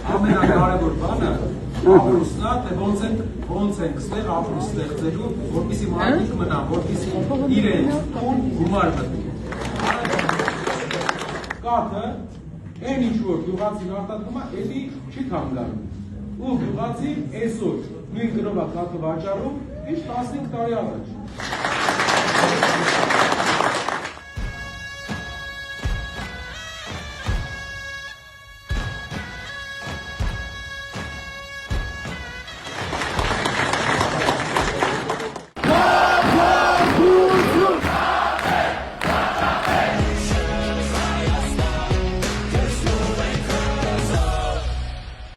Ամենակարևոր բանը ապրուստն է, թե ոնց են կստեղ ապրուստ ստեղծելու, որպեսզի մարդիկ մնան, որպեսզի իրենց տուն գումար մտնի։ Կաթը, այն ինչ որ գյուղացին արտադրում է, էլի չի թանգարում։ Ու գյուղացին այսօր նույն գնով է կաթը վաճառում, ինչ 15 տարի առաջ։